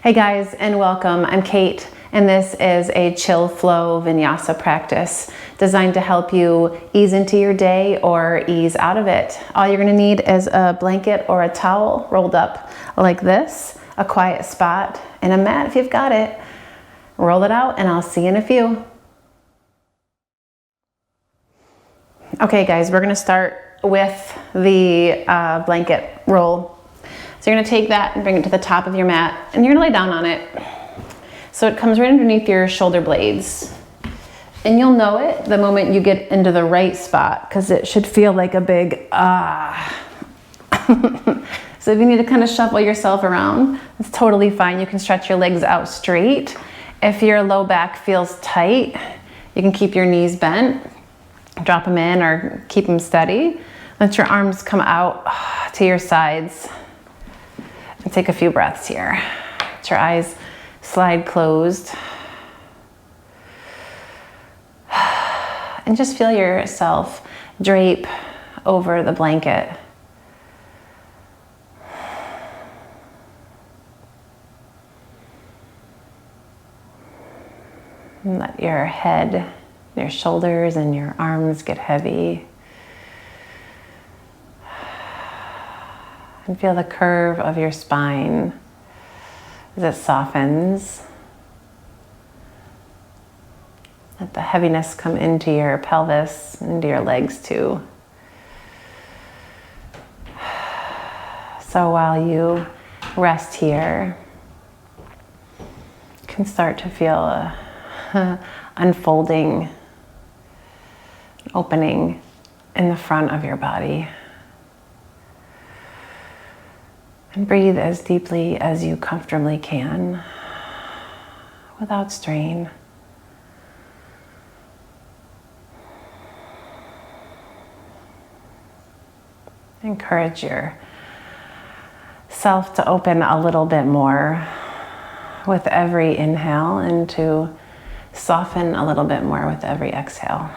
Hey guys, and welcome. I'm Kate, and this is a chill flow vinyasa practice designed to help you ease into your day or ease out of it. All you're gonna need is a blanket or a towel rolled up like this, a quiet spot, and a mat if you've got it. Roll it out, and I'll see you in a few. Okay guys, we're gonna start with the blanket roll. So you're gonna take that and bring it to the top of your mat, and you're gonna lay down on it. So it comes right underneath your shoulder blades. And you'll know it the moment you get into the right spot, because it should feel like a big ah. So if you need to kind of shuffle yourself around, it's totally fine. You can stretch your legs out straight. If your low back feels tight, you can keep your knees bent, drop them in or keep them steady. Let your arms come out to your sides. And take a few breaths here. Let your eyes slide closed. And just feel yourself drape over the blanket. And let your head, your shoulders, and your arms get heavy. And feel the curve of your spine as it softens. Let the heaviness come into your pelvis, into your legs too. So while you rest here, you can start to feel a unfolding, opening in the front of your body. And breathe as deeply as you comfortably can, without strain. Encourage yourself to open a little bit more with every inhale and to soften a little bit more with every exhale.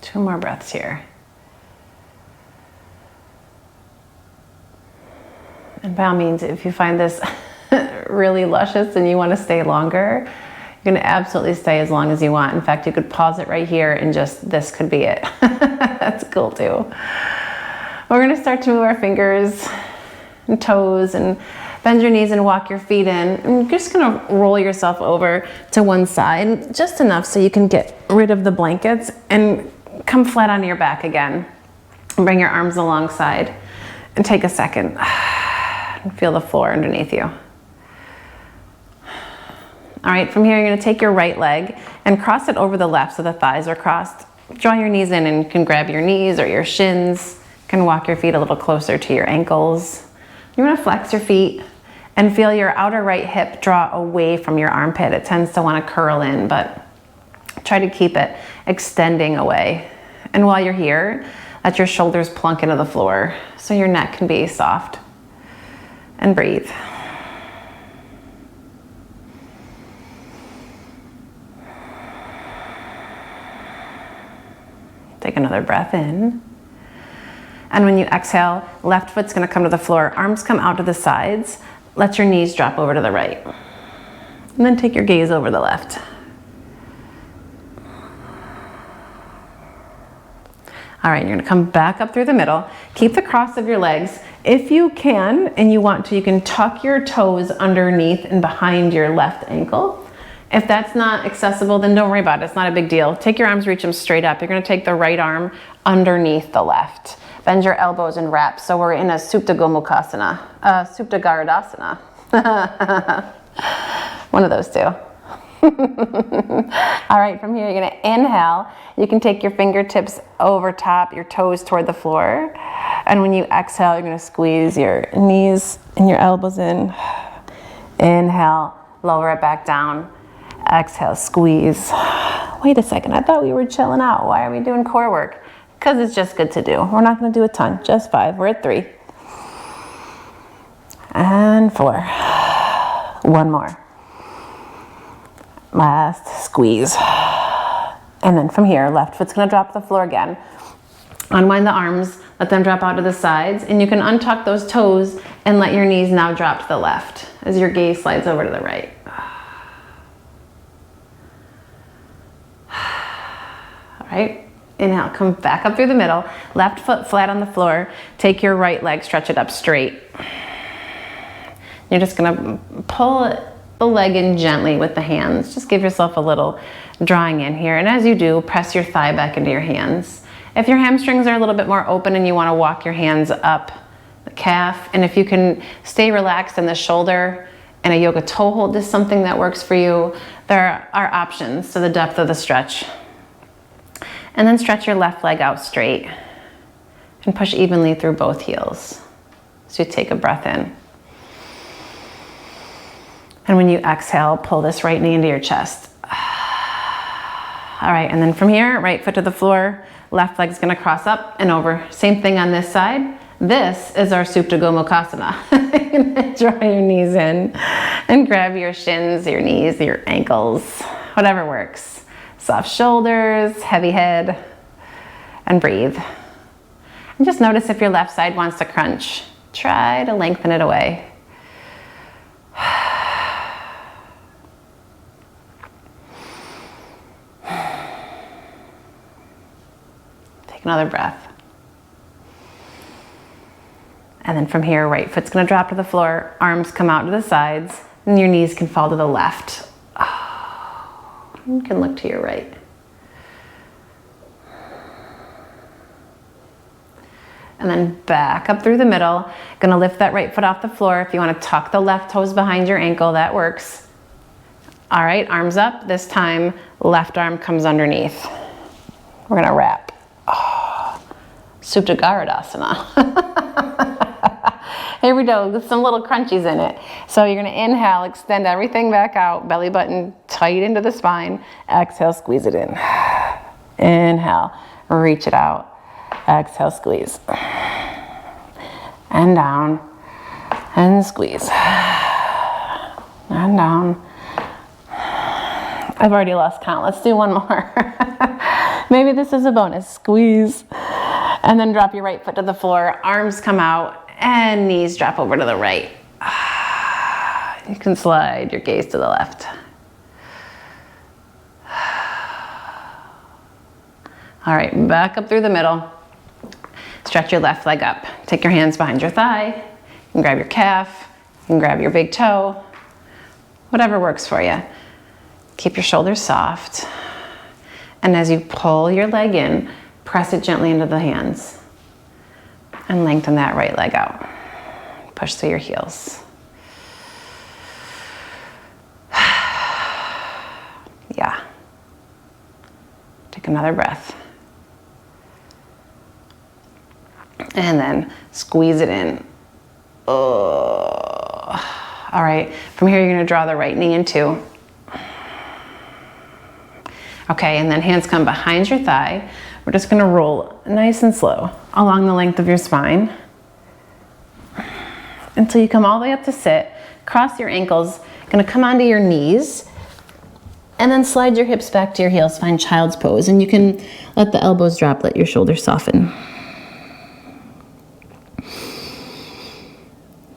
Two more breaths here. And by all means, if you find this really luscious and you want to stay longer, you're going to absolutely stay as long as you want. In fact, you could pause it right here and just, this could be it. That's cool too. We're going to start to move our fingers and toes and bend your knees and walk your feet in. And you're just going to roll yourself over to one side, just enough so you can get rid of the blankets and come flat onto your back again. And bring your arms alongside and take a second and feel the floor underneath you. All right, from here you're gonna take your right leg and cross it over the left so the thighs are crossed. Draw your knees in and you can grab your knees or your shins. You can walk your feet a little closer to your ankles. You wanna flex your feet and feel your outer right hip draw away from your armpit. It tends to wanna curl in, but try to keep it extending away. And while you're here, let your shoulders plunk into the floor so your neck can be soft. And breathe. Take another breath in. And when you exhale, left foot's gonna come to the floor, arms come out to the sides, let your knees drop over to the right. And then take your gaze over the left. All right, you're gonna come back up through the middle. Keep the cross of your legs. If you can, and you want to, you can tuck your toes underneath and behind your left ankle. If that's not accessible, then don't worry about it. It's not a big deal. Take your arms, reach them straight up. You're gonna take the right arm underneath the left. Bend your elbows and wrap. So we're in a Supta Gomukhasana, Supta Garudasana. One of those two. All right, from here, you're gonna inhale. You can take your fingertips over top, your toes toward the floor. And when you exhale, you're gonna squeeze your knees and your elbows in. Inhale, lower it back down. Exhale, squeeze. Wait a second, I thought we were chilling out. Why are we doing core work? Because it's just good to do. We're not gonna do a ton, just 5. We're at 3. And 4. One more. Last squeeze. And then from here, left foot's gonna drop to the floor again. Unwind the arms, let them drop out to the sides, and you can untuck those toes and let your knees now drop to the left as your gaze slides over to the right. All right, inhale, come back up through the middle, left foot flat on the floor, take your right leg, stretch it up straight. You're just gonna pull the leg in gently with the hands. Just give yourself a little drawing in here, and as you do, press your thigh back into your hands. If your hamstrings are a little bit more open and you want to walk your hands up the calf, and if you can stay relaxed in the shoulder and a yoga toe hold is something that works for you, there are options to the depth of the stretch. And then stretch your left leg out straight and push evenly through both heels. So you take a breath in. And when you exhale, pull this right knee into your chest. All right, and then from here, right foot to the floor, left leg's gonna cross up and over. Same thing on this side. This is our Supta Gomukhasana. You're gonna draw your knees in and grab your shins, your knees, your ankles, whatever works. Soft shoulders, heavy head, and breathe. And just notice if your left side wants to crunch. Try to lengthen it away. Take another breath. And then from here, right foot's gonna drop to the floor, arms come out to the sides, and your knees can fall to the left. You can look to your right. And then back up through the middle. Gonna lift that right foot off the floor. If you wanna tuck the left toes behind your ankle, that works. All right, arms up. This time, left arm comes underneath. We're gonna wrap. Supta Garudasana. Here we go, with some little crunchies in it. So you're gonna inhale, extend everything back out, belly button tight into the spine. Exhale, squeeze it in. Inhale, reach it out. Exhale, squeeze. And down, and squeeze. And down. I've already lost count, let's do one more. Maybe this is a bonus, squeeze. And then drop your right foot to the floor, arms come out, and knees drop over to the right. You can slide your gaze to the left. All right, back up through the middle. Stretch your left leg up. Take your hands behind your thigh. You can grab your calf. You can grab your big toe. Whatever works for you. Keep your shoulders soft. And as you pull your leg in, press it gently into the hands. And lengthen that right leg out. Push through your heels. Yeah. Take another breath. And then squeeze it in. Oh. All right, from here you're gonna draw the right knee in two. Okay, and then hands come behind your thigh. We're just gonna roll nice and slow along the length of your spine until you come all the way up to sit. Cross your ankles, gonna come onto your knees, and then slide your hips back to your heels, find child's pose, and you can let the elbows drop, let your shoulders soften.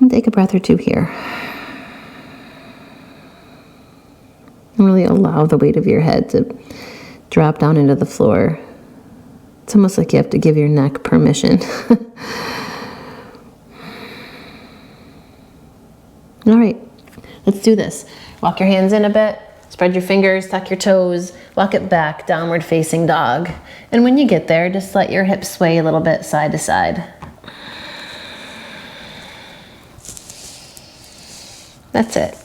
And take a breath or two here. And really allow the weight of your head to drop down into the floor. It's almost like you have to give your neck permission. All right, let's do this. Walk your hands in a bit, spread your fingers, tuck your toes, walk it back, downward facing dog. And when you get there, just let your hips sway a little bit side to side. That's it.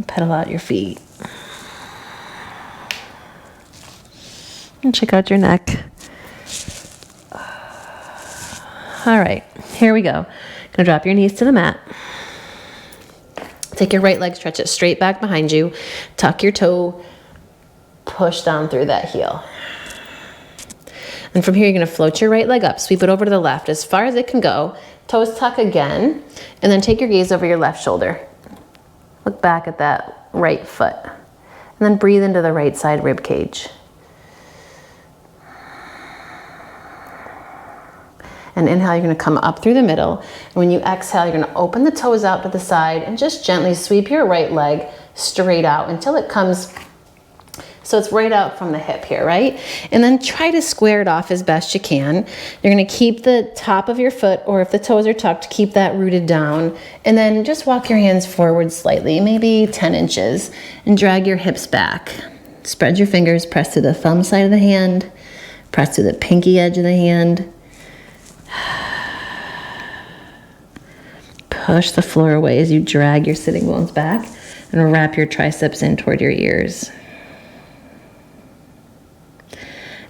Pedal out your feet. And check out your neck. All right, here we go. Gonna drop your knees to the mat. Take your right leg, stretch it straight back behind you. Tuck your toe, push down through that heel. And from here, you're gonna float your right leg up, sweep it over to the left as far as it can go, toes tuck again, and then take your gaze over your left shoulder. Look back at that right foot, and then breathe into the right side rib cage. And inhale, you're gonna come up through the middle. And when you exhale, you're gonna open the toes out to the side and just gently sweep your right leg straight out until it comes, so it's right out from the hip here, right? And then try to square it off as best you can. You're gonna keep the top of your foot, or if the toes are tucked, keep that rooted down. And then just walk your hands forward slightly, maybe 10 inches, and drag your hips back. Spread your fingers, press through the thumb side of the hand, press through the pinky edge of the hand. Push the floor away as you drag your sitting bones back and wrap your triceps in toward your ears.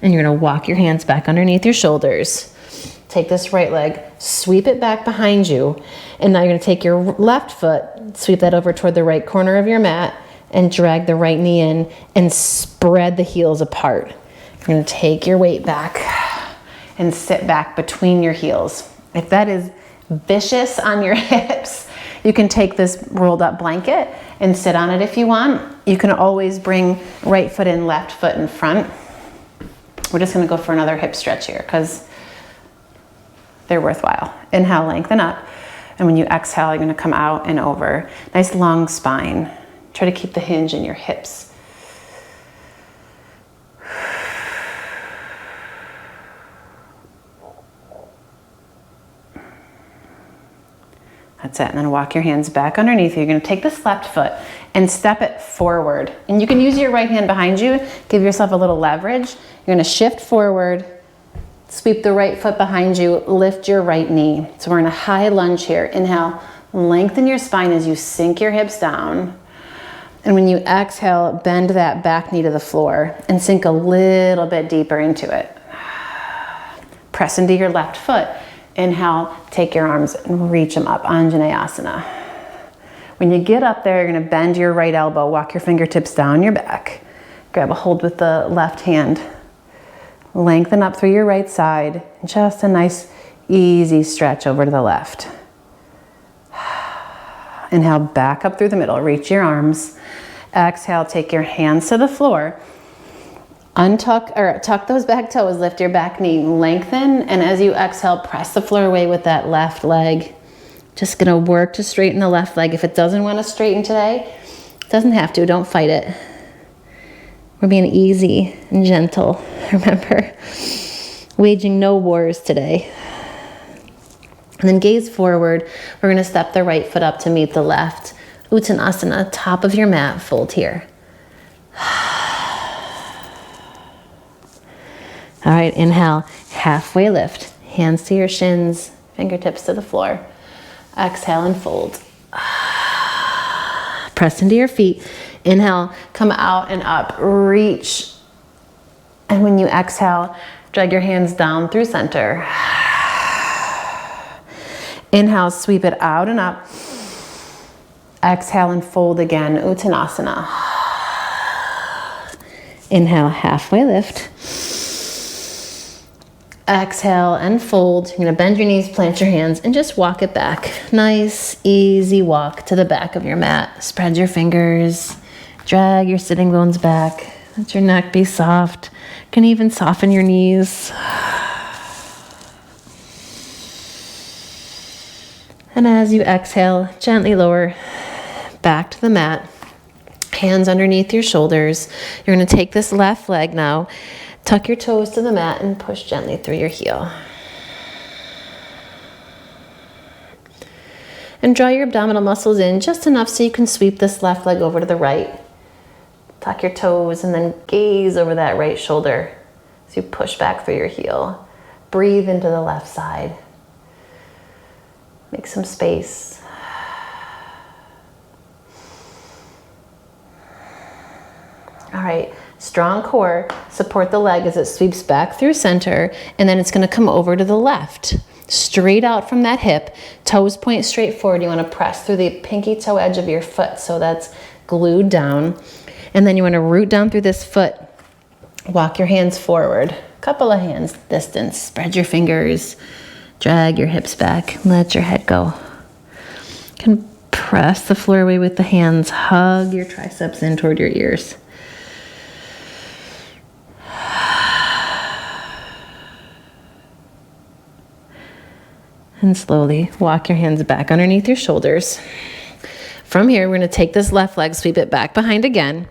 And you're gonna walk your hands back underneath your shoulders. Take this right leg, sweep it back behind you. And now you're gonna take your left foot, sweep that over toward the right corner of your mat, and drag the right knee in and spread the heels apart. You're gonna take your weight back and sit back between your heels. If that is vicious on your hips, you can take this rolled up blanket and sit on it if you want. You can always bring right foot in, left foot in front. We're just gonna go for another hip stretch here because they're worthwhile. Inhale, lengthen up. And when you exhale, you're gonna come out and over. Nice long spine. Try to keep the hinge in your hips. That's it. And then walk your hands back underneath you. You're going to take this left foot and step it forward. And you can use your right hand behind you. Give yourself a little leverage. You're going to shift forward, sweep the right foot behind you, lift your right knee. So we're in a high lunge here. Inhale, lengthen your spine as you sink your hips down. And when you exhale, bend that back knee to the floor and sink a little bit deeper into it. Press into your left foot. Inhale, take your arms and reach them up, Anjaneyasana. When you get up there, you're gonna bend your right elbow, walk your fingertips down your back. Grab a hold with the left hand. Lengthen up through your right side. Just a nice, easy stretch over to the left. Inhale, back up through the middle, reach your arms. Exhale, take your hands to the floor. Untuck or tuck those back toes, lift your back knee, lengthen, and as you exhale, press the floor away with that left leg. Just gonna work to straighten the left leg. If it doesn't want to straighten today, it doesn't have to, don't fight it. We're being easy and gentle, remember? Waging no wars today. And then gaze forward. We're gonna step the right foot up to meet the left. Uttanasana, top of your mat, fold here. All right, inhale, halfway lift. Hands to your shins, fingertips to the floor. Exhale and fold. Press into your feet. Inhale, come out and up, reach. And when you exhale, drag your hands down through center. Inhale, sweep it out and up. Exhale and fold again, Uttanasana. Inhale, halfway lift. Exhale and fold. You're gonna bend your knees, plant your hands, and just walk it back. Nice, easy walk to the back of your mat. Spread your fingers, drag your sitting bones back. Let your neck be soft. You can even soften your knees. And as you exhale, gently lower back to the mat. Hands underneath your shoulders. You're gonna take this left leg now. Tuck your toes to the mat and push gently through your heel. And draw your abdominal muscles in just enough so you can sweep this left leg over to the right. Tuck your toes and then gaze over that right shoulder as you push back through your heel. Breathe into the left side. Make some space. All right. Strong core, support the leg as it sweeps back through center, and then it's gonna come over to the left. Straight out from that hip, toes point straight forward. You wanna press through the pinky toe edge of your foot so that's glued down. And then you wanna root down through this foot. Walk your hands forward. couple of hands distance. Spread your fingers, drag your hips back, let your head go. You can press the floor away with the hands, hug your triceps in toward your ears. And slowly walk your hands back underneath your shoulders. From here, we're going to take this left leg, sweep it back behind again.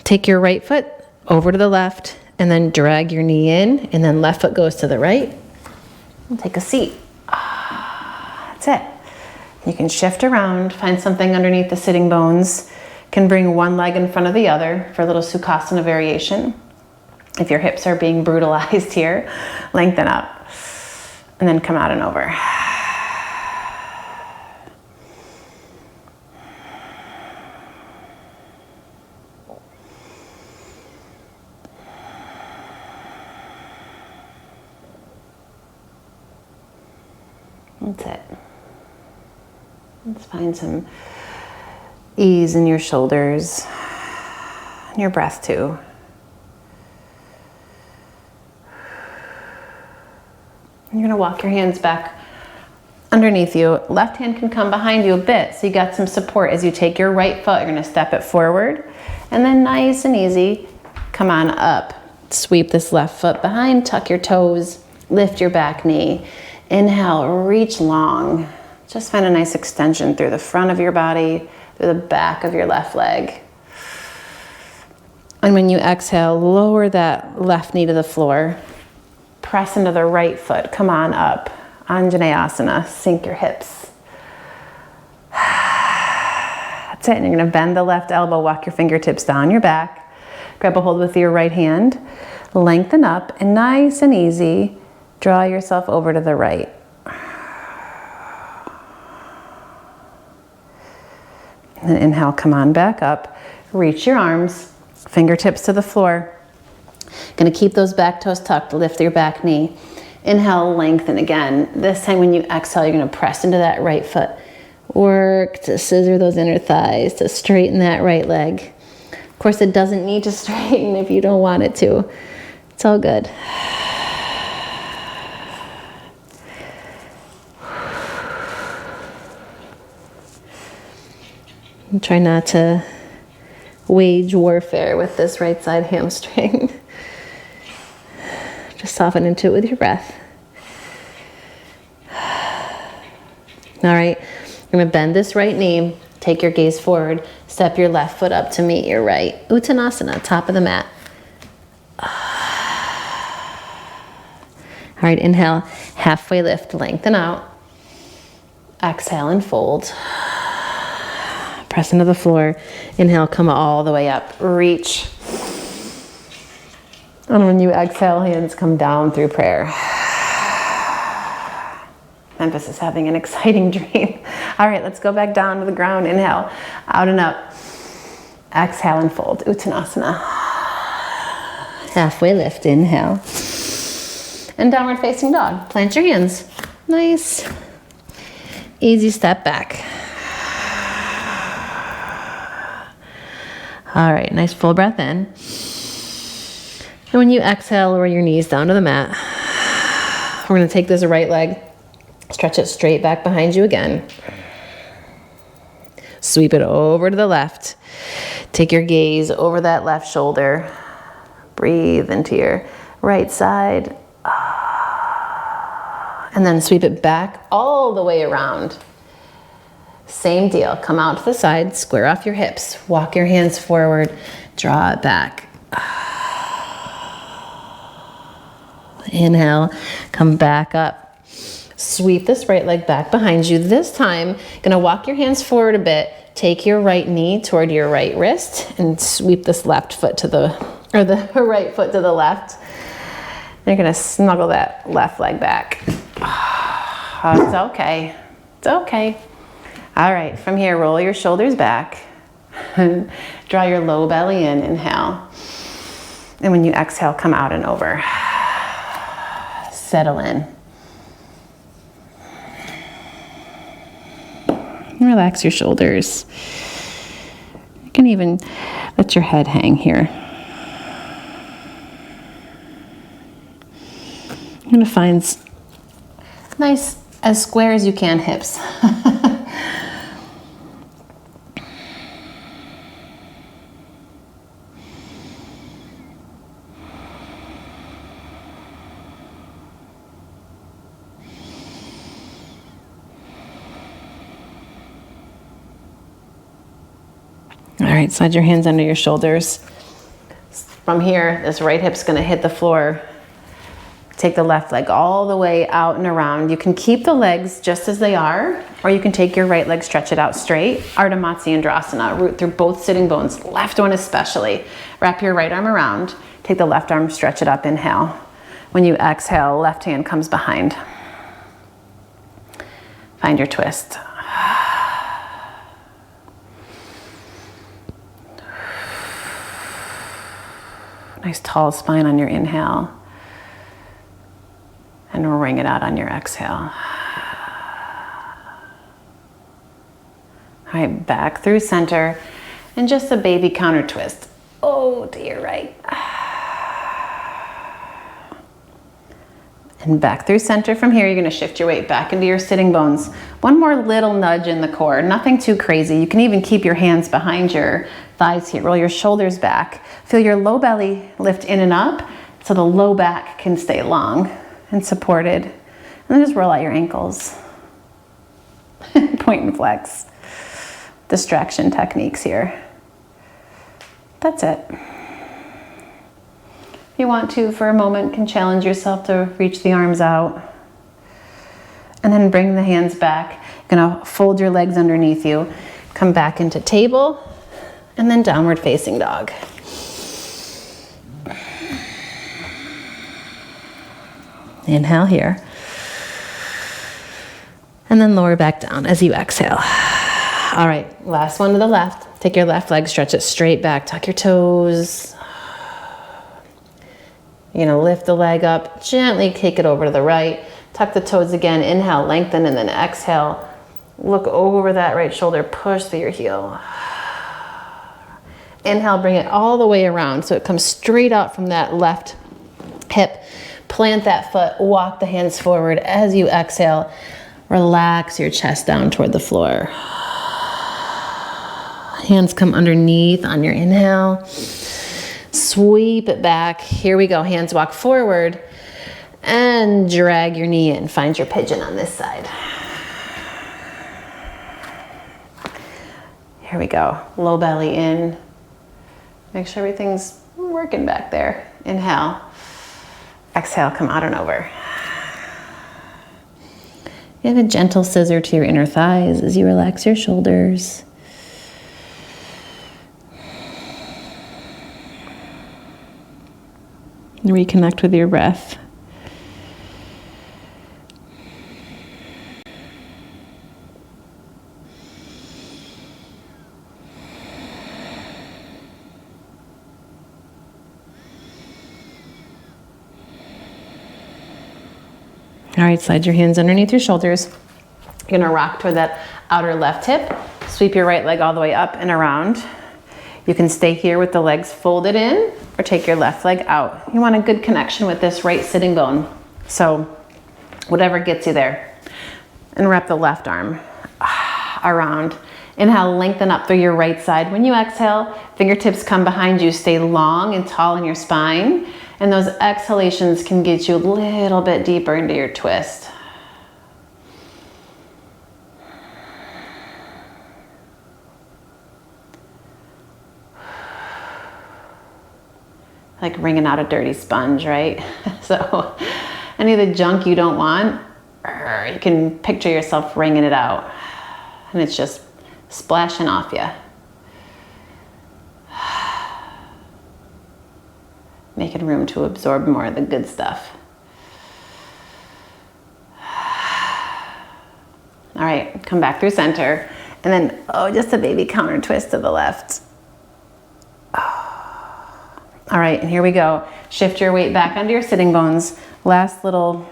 Take your right foot over to the left, and then drag your knee in, and then left foot goes to the right. And take a seat. That's it. You can shift around, find something underneath the sitting bones. Can bring one leg in front of the other for a little Sukhasana variation. If your hips are being brutalized here, lengthen up. And then come out and over. That's it. Let's find some ease in your shoulders and your breath too. You're going to walk your hands back underneath you. Left hand can come behind you a bit, so you got some support as you take your right foot. You're going to step it forward, and then nice and easy, come on up. Sweep this left foot behind, tuck your toes, lift your back knee. Inhale, reach long. Just find a nice extension through the front of your body, through the back of your left leg. And when you exhale, lower that left knee to the floor. Press into the right foot. Come on up. Anjaneyasana. Sink your hips. That's it. And you're going to bend the left elbow. Walk your fingertips down your back. Grab a hold with your right hand. Lengthen up. And nice and easy, draw yourself over to the right. And then inhale. Come on back up. Reach your arms. Fingertips to the floor. Going to keep those back toes tucked, lift your back knee. Inhale, lengthen again. This time when you exhale, you're going to press into that right foot. Work to scissor those inner thighs, to straighten that right leg. Of course, it doesn't need to straighten if you don't want it to. It's all good. And try not to wage warfare with this right side hamstring. Just soften into it with your breath. All right, you're going to bend this right knee, take your gaze forward, step your left foot up to meet your right. Uttanasana, top of the mat. All right, inhale, halfway lift, lengthen out. Exhale and fold. Press into the floor. Inhale, come all the way up, reach. And when you exhale, hands come down through prayer. Memphis is having an exciting dream. All right, let's go back down to the ground. Inhale, out and up. Exhale and fold, Uttanasana. Halfway lift, inhale. And downward facing dog. Plant your hands. Nice. Easy step back. All right, nice full breath in. And when you exhale, lower your knees down to the mat. We're going to take this right leg, stretch it straight back behind you again. Sweep it over to the left. Take your gaze over that left shoulder. Breathe into your right side. And then sweep it back all the way around. Same deal. Come out to the side, square off your hips, walk your hands forward, draw it back. Inhale, come back up. Sweep this right leg back behind you. This time, gonna walk your hands forward a bit. Take your right knee toward your right wrist and sweep this left foot to the right foot to the left. You're gonna snuggle that left leg back. Oh, it's okay. It's okay. All right, from here, roll your shoulders back. Draw your low belly in, inhale. And when you exhale, come out and over. Settle in. Relax your shoulders. You can even let your head hang here. gonna find nice, as square as you can hips. All right, slide your hands under your shoulders. From here, this right hip's gonna hit the floor. Take the left leg all the way out and around. You can keep the legs just as they are, or you can take your right leg, stretch it out straight. Ardha Matsyendrasana, root through both sitting bones, left one especially. Wrap your right arm around. Take the left arm, stretch it up, inhale. When you exhale, left hand comes behind. Find your twist. Nice tall spine on your inhale. And ring it out on your exhale. All right, back through center. And just a baby counter twist. Oh, to your right. And back through center. From here, you're gonna shift your weight back into your sitting bones. One more little nudge in the core, nothing too crazy. You can even keep your hands behind your thighs here. Roll your shoulders back. Feel your low belly lift in and up so the low back can stay long and supported. And then just roll out your ankles. Point and flex. Distraction techniques here. That's it. If you want to, for a moment, can challenge yourself to reach the arms out. And then bring the hands back. You're gonna fold your legs underneath you. Come back into table, and then downward facing dog. Inhale here. And then lower back down as you exhale. All right, last one to the left. Take your left leg, stretch it straight back, tuck your toes. You're gonna lift the leg up, gently kick it over to the right. Tuck the toes again, inhale, lengthen, and then exhale. Look over that right shoulder, push through your heel. Inhale, bring it all the way around so it comes straight out from that left hip. Plant that foot, walk the hands forward. As you exhale, relax your chest down toward the floor. Hands come underneath on your inhale. Sweep it back. Here we go. Hands walk forward and drag your knee in. Find your pigeon on this side. Here we go. Low belly in. Make sure everything's working back there. Inhale. Exhale, come out and over. Give a gentle scissor to your inner thighs as you relax your shoulders. And reconnect with your breath. All right, slide your hands underneath your shoulders. You're gonna rock toward that outer left hip. Sweep your right leg all the way up and around. You can stay here with the legs folded in or take your left leg out. You want a good connection with this right sitting bone. So whatever gets you there. And wrap the left arm around. Inhale, lengthen up through your right side. When you exhale, fingertips come behind you. Stay long and tall in your spine. And those exhalations can get you a little bit deeper into your twist. Like wringing out a dirty sponge, right? So any of the junk you don't want, you can picture yourself wringing it out. And it's just splashing off you. Making room to absorb more of the good stuff. All right, come back through center. And then, just a baby counter twist to the left. All right, and here we go. Shift your weight back onto your sitting bones. Last little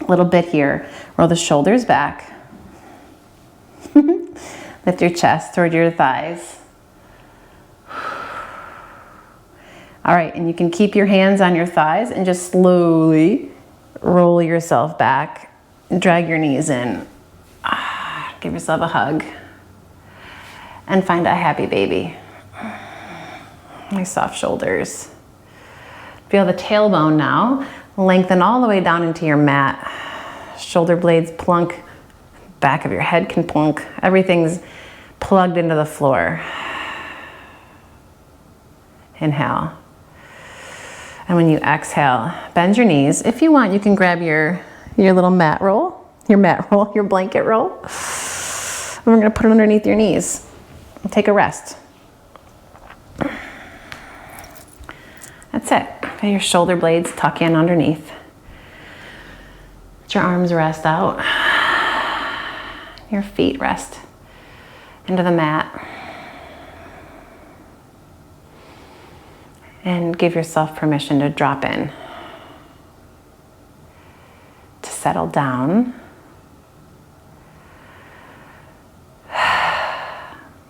bit here. Roll the shoulders back. Lift your chest toward your thighs. All right, and you can keep your hands on your thighs and just slowly roll yourself back, drag your knees in, give yourself a hug, and find a happy baby. Nice soft shoulders. Feel the tailbone now. Lengthen all the way down into your mat. Shoulder blades plunk. Back of your head can plunk. Everything's plugged into the floor. Inhale. And when you exhale, bend your knees. If you want, you can grab your little mat roll, your blanket roll. And we're gonna put it underneath your knees. And take a rest. That's it. Okay, your shoulder blades tuck in underneath. Let your arms rest out. Your feet rest into the mat. And give yourself permission to drop in. To settle down.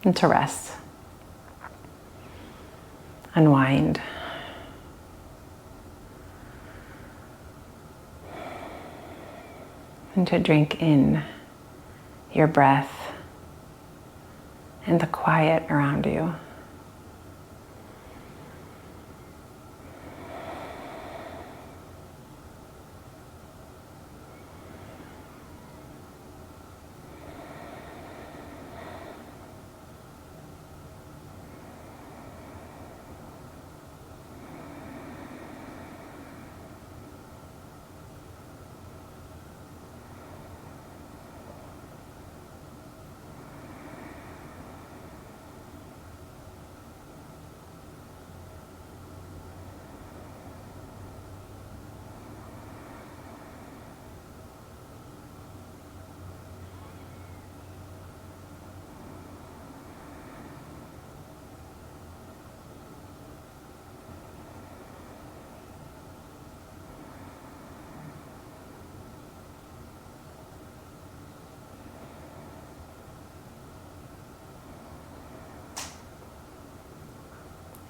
And to rest. Unwind. And to drink in your breath and the quiet around you.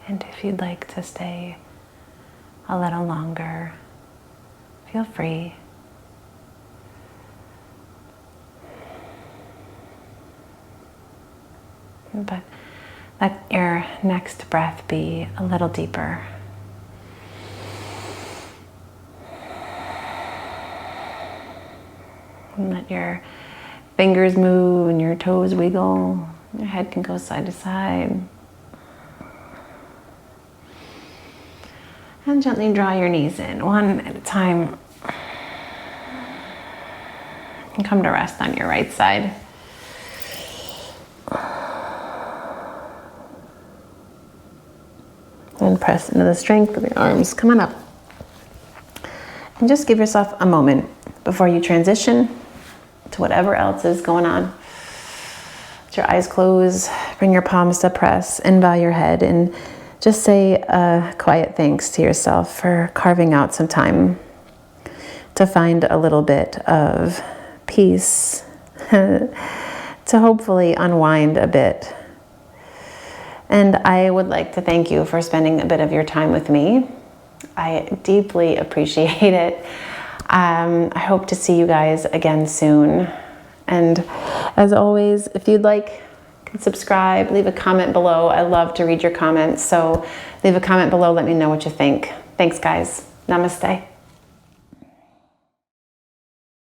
And if you'd like to stay a little longer, feel free. But let your next breath be a little deeper. And let your fingers move and your toes wiggle. Your head can go side to side. And gently draw your knees in, one at a time. And come to rest on your right side. And press into the strength of your arms. Come on up. And just give yourself a moment before you transition to whatever else is going on. Let your eyes close, bring your palms to press, and bow your head, and just say a quiet thanks to yourself for carving out some time to find a little bit of peace, to hopefully unwind a bit. And I would like to thank you for spending a bit of your time with me. I deeply appreciate it. I hope to see you guys again soon. And as always, if you'd like, subscribe, leave a comment below. I love to read your comments, so leave a comment below, let me know what you think. Thanks guys. Namaste.